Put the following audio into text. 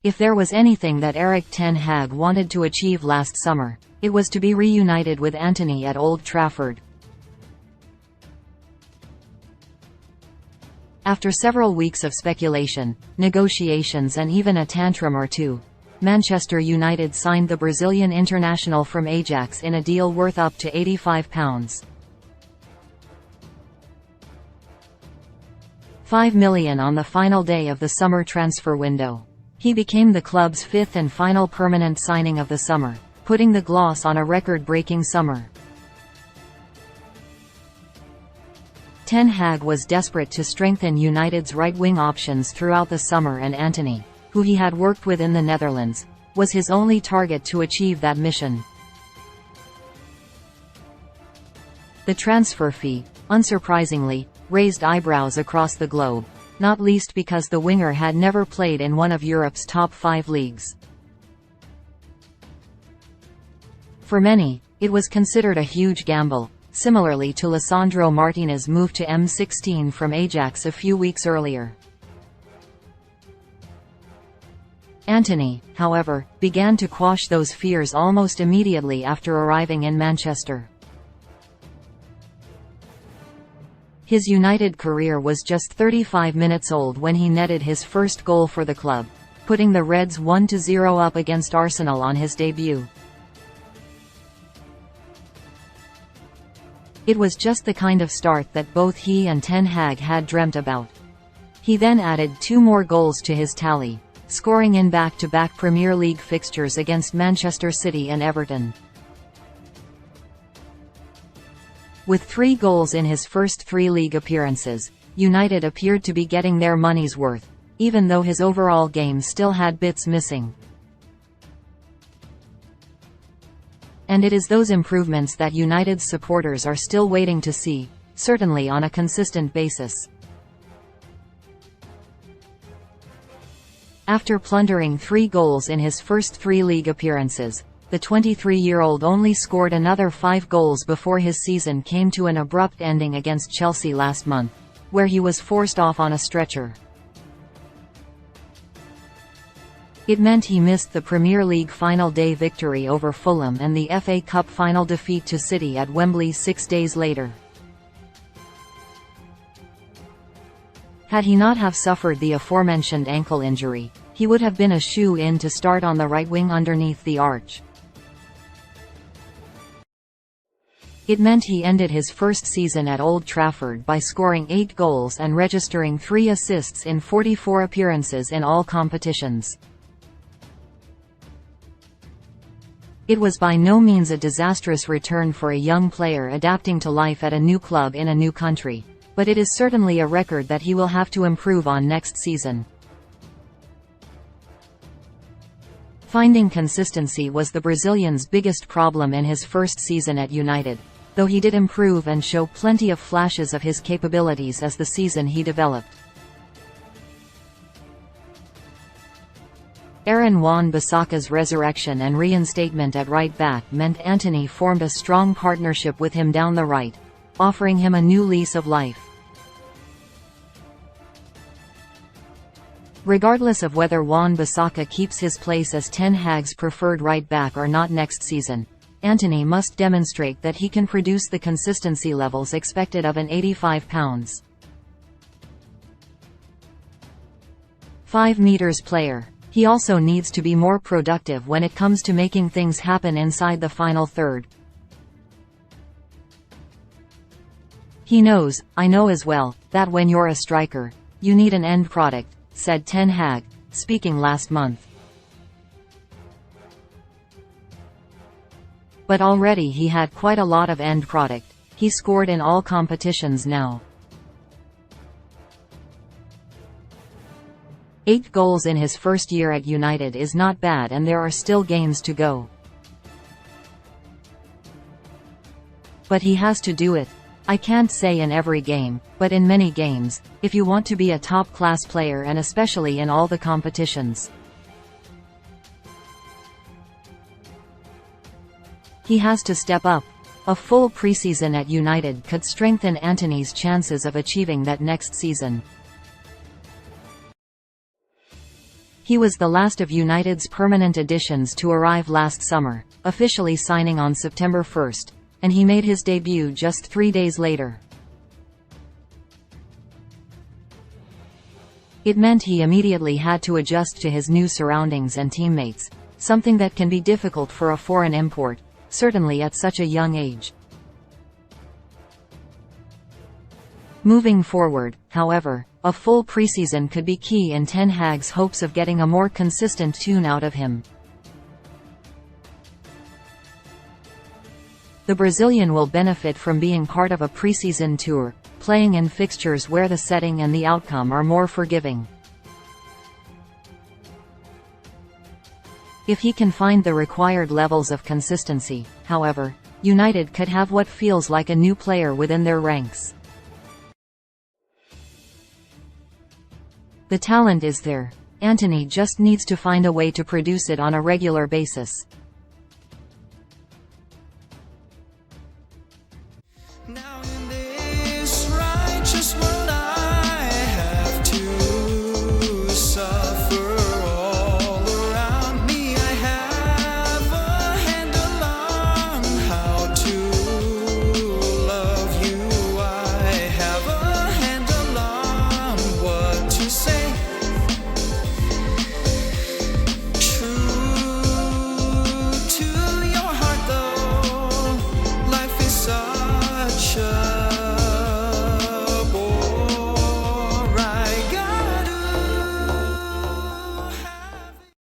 If there was anything that Erik ten Hag wanted to achieve last summer, it was to be reunited with Antony at Old Trafford. After several weeks of speculation, negotiations and even a tantrum or two, Manchester United signed the Brazilian international from Ajax in a deal worth up to £85. £5 million on the final day of the summer transfer window. He became the club's fifth and final permanent signing of the summer, putting the gloss on a record-breaking summer. Ten Hag was desperate to strengthen United's right-wing options throughout the summer, and Antony, who he had worked with in the Netherlands, was his only target to achieve that mission. The transfer fee, unsurprisingly, raised eyebrows across the globe, not least because the winger had never played in one of Europe's top 5 leagues. For many, it was considered a huge gamble, similarly to Lisandro Martinez's move to M16 from Ajax a few weeks earlier. Antony, however, began to quash those fears almost immediately after arriving in Manchester. His United career was just 35 minutes old when he netted his first goal for the club, putting the Reds 1-0 up against Arsenal on his debut. It was just the kind of start that both he and Ten Hag had dreamt about. He then added 2 more goals to his tally, scoring in back-to-back Premier League fixtures against Manchester City and Everton. With 3 goals in his first 3 league appearances, United appeared to be getting their money's worth, even though his overall game still had bits missing. And it is those improvements that United's supporters are still waiting to see, certainly on a consistent basis. After plundering 3 goals in his first 3 league appearances, the 23-year-old only scored another 5 goals before his season came to an abrupt ending against Chelsea last month, where he was forced off on a stretcher. It meant he missed the Premier League final day victory over Fulham and the FA Cup final defeat to City at Wembley 6 days later. Had he not have suffered the aforementioned ankle injury, he would have been a shoo-in to start on the right wing underneath the arch. It meant he ended his first season at Old Trafford by scoring 8 goals and registering 3 assists in 44 appearances in all competitions. It was by no means a disastrous return for a young player adapting to life at a new club in a new country, but it is certainly a record that he will have to improve on next season. Finding consistency was the Brazilian's biggest problem in his first season at United, though he did improve and show plenty of flashes of his capabilities as the season he developed. Aaron Wan-Bissaka's resurrection and reinstatement at right back meant Antony formed a strong partnership with him down the right, offering him a new lease of life. Regardless of whether Wan-Bissaka keeps his place as Ten Hag's preferred right back or not next season, Antony must demonstrate that he can produce the consistency levels expected of an £85, 5 meters player. He also needs to be more productive when it comes to making things happen inside the final third. He knows, I know as well, that when you're a striker, you need an end product, said Ten Hag, speaking last month. But already he had quite a lot of end product. He scored in all competitions now. 8 goals in his first year at United is not bad, and there are still games to go. But he has to do it. I can't say in every game, but in many games, if you want to be a top-class player, and especially in all the competitions. He has to step up. A full preseason at United could strengthen Antony's chances of achieving that next season. He was the last of United's permanent additions to arrive last summer, officially signing on September 1, and he made his debut just 3 days later. It meant he immediately had to adjust to his new surroundings and teammates, something that can be difficult for a foreign import, certainly at such a young age. Moving forward, however, a full preseason could be key in Ten Hag's hopes of getting a more consistent tune out of him. The Brazilian will benefit from being part of a preseason tour, playing in fixtures where the setting and the outcome are more forgiving. If he can find the required levels of consistency, however, United could have what feels like a new player within their ranks. The talent is there. Antony just needs to find a way to produce it on a regular basis. Now